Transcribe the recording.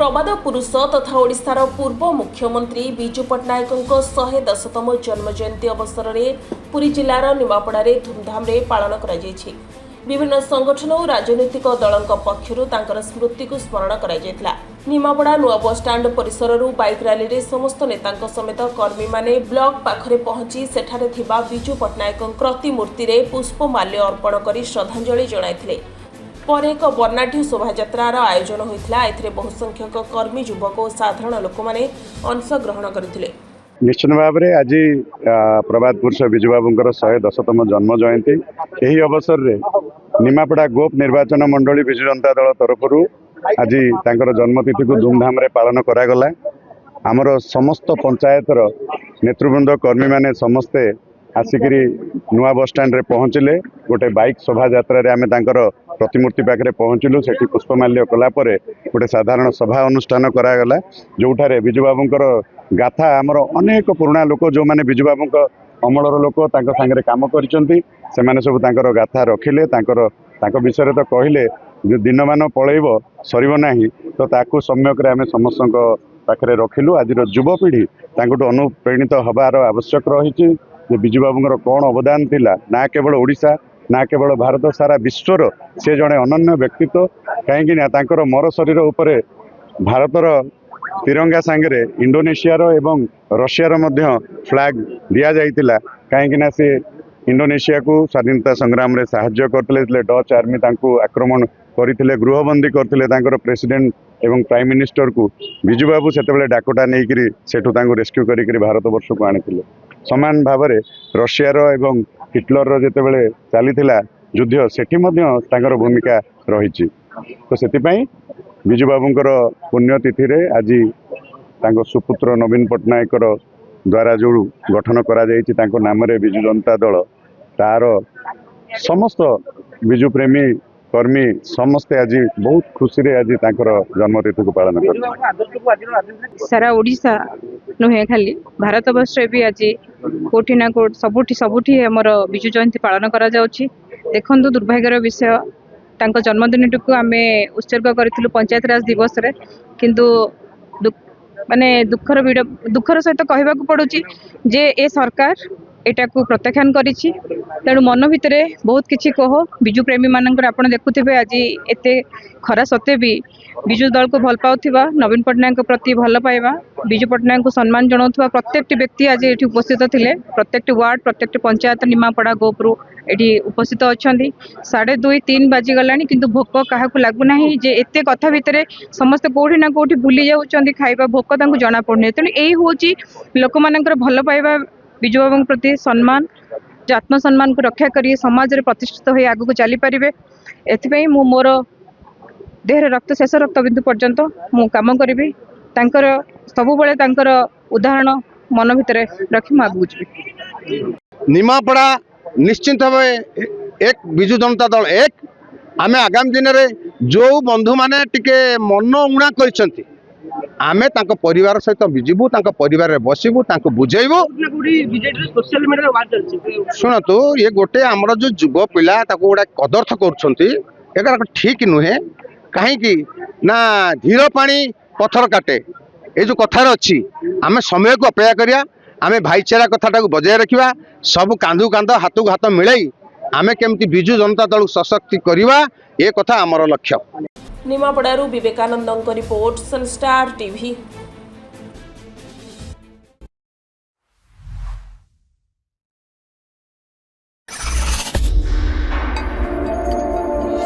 प्रबाद पुरुष तथा ओडिशार पूर्व मुख्यमंत्री विजु पट्टनायक 110तम जन्म जयंती अवसर में पुरी जिलार निमापड़ा धूमधाम पालन कर विभिन्न संगठन और राजनीतिक दल पक्षर स्मृति को स्मरण कर निमापड़ा नुआ बसस्टाण्ड परिसर बाइक रैली रे समस्त नेता समेत कर्मी माने ब्लॉक पाखरे पहुंची सेठारे थिबा विजु पट्टनायक प्रतिमूर्ति रे पुष्पमाल्य अर्पण कर श्रद्धांजलि जणाइथिले। पर एक वर्णाढ्य शोभायात्रार आयोजन होता है। बहु संख्यक कर्मी युवक और साधारण लोक मैंने अंशग्रहण करते। निश्चित भाव में आज प्रभात पुरुष विजु बाबूंकर 110तम जन्म जयंती यही अवसर रे निमापड़ा गोप निर्वाचन मंडली विजु जनता दल तरफ आज तांकर जन्मतिथि को धूमधाम रे पालन करागला। आमर समस्त पंचायतर नेतृवृंद कर्मी माने समस्ते आसिकी नुआ बसस्टाण्ड रे पहुँचले। गोटे बाइक शोभा आम तांकर प्रतिमूर्ति पाखे पहुँचलु। से पुष्पमाल्य कलापर गोटे साधारण सभा अनुष्ठान करागला जोठारे विजु बाबूंकर गाथा आमर अनेक पुराणा लोक जो माने विजु बाबूंक अमलर लोक सांगे काम करिसेंती सेमाने सब तांकर गाथा रखिले। तांकर विषय तो कहले जो दिनमान पलैब सरिब नाही तो ताकू सम्यक आम समस्त पाखे रखिलु। आज युवपीढ़ी तांकटू अनुप्रेरित हबार आवश्यक रही। विजु बाबूंकर कौन अवदान थिला ना केवल ओडिशा ना केवल भारत सारा विश्वर से जड़े अनन्य व्यक्तित्व। कहीं तांकर मर शरीर उपरे भारतर तिरंगा सांगे इंडोनेशिया एवं रशियार मध्य फ्लैग दिया जाइतिला। कहीं से इंडोनेशिया को स्वाधीनता संग्राम रे साहाय्य करते। डच आर्मी तांको आक्रमण करते गृहबंदी करते प्रेसिडेंट एवं प्राइम मिनिस्टर को विजु बाबू से डाकोटा नहीं सेठू रेस्क्यू करी भारत वर्ष को आनी। समान भाव में रशियार एवं हिटलर जितेबाला चली युद्ध सेठी भूमिका रही। तो से विजु बाबूंकर पुण्यतिथि रे आज सुपुत्र नवीन पट्टनायक द्वारा जो गठन करा नाम विजु जनता दल तार समस्त विजु प्रेमी कर्मी समस्ते आज बहुत खुशी रे आज जन्मतिथि को पालन कर सारा ओडिशा नुहे खाली भारत वर्ष भी आज कोठी ना कोट सबुठी हमर विजु जयंती पालन करा जाउछि। देखंतु दुर्भाग्यर विषय तांको जन्मदिन टुकु आमे उत्सर्ग करिथिलु पंचायत राज दिवस रे, किंतु माने दुखर सहित कहबा को पड़ुछि जे ए सरकार एटा को प्रत्याख्यान करिछि। तेणु मन भितर बहुत किछि कहो विजु प्रेमी मानकर आपण देखुथिबे आज एते खरा सत्य भी विजु दल को भल पाउथिबा नवीन पट्टनायक प्रति भल पाइबा विजु पट्टनायक को सम्मान जनाउथबा प्रत्येक व्यक्ति आज एठी उपस्थित थिले। प्रत्येक वार्ड प्रत्येक पंचायत निमापड़ा गोपरू एठी उपस्थित अछंती। 2:30-3 बाजी गलानी किंतु भोक काहाकू लागु नाही जे एते कथा भितर समस्त कोठी ना कोठी भूली जाउछंती खाइबा भोक तांकू जणा पड़ने। तेणु एही होची लोक मानकर भल पाइबा विजु बाबू प्रति सम्मान आत्मसम्मान को रक्षा करी समाज रे प्रतिष्ठित हो आगु को चली पारिबे। एथिपई मु मोर देहर रक्त शेष रक्त बिंदु पर्यंत मु काम करी तांकर सबु बेले तांकर उदाहरण मन भितर रखी मु आगु जीवी। निमापड़ा निश्चित भाव एक विजु जनता दल एक आमे आगामी दिन रे जो बंधु माने टिके मन उणा करिसंती आमे तांको परिवार सहित बिजिबू तांको परिवार रे बसिबू तांको बुझेइबू। शुणतु ये गोटे आमर जो युव पिला ताको गोटे कदर्थ करछंती एका ठीक नुहे। कहीं ना धीर पानी पत्थर काटे ये जो कथार अच्छी आमे समय को अपेक्षा करिया आमे भाईचारा कथाटा को बजाय रखिबा सब कांधु कांध हाथ को हाथ मिलाई आमे केमती विजु जनता दल सशक्ति करिवा ये कथा आमर लक्ष्य। निमापड़ारू विवेकानंद रिपोर्ट सनस्टार टीवी।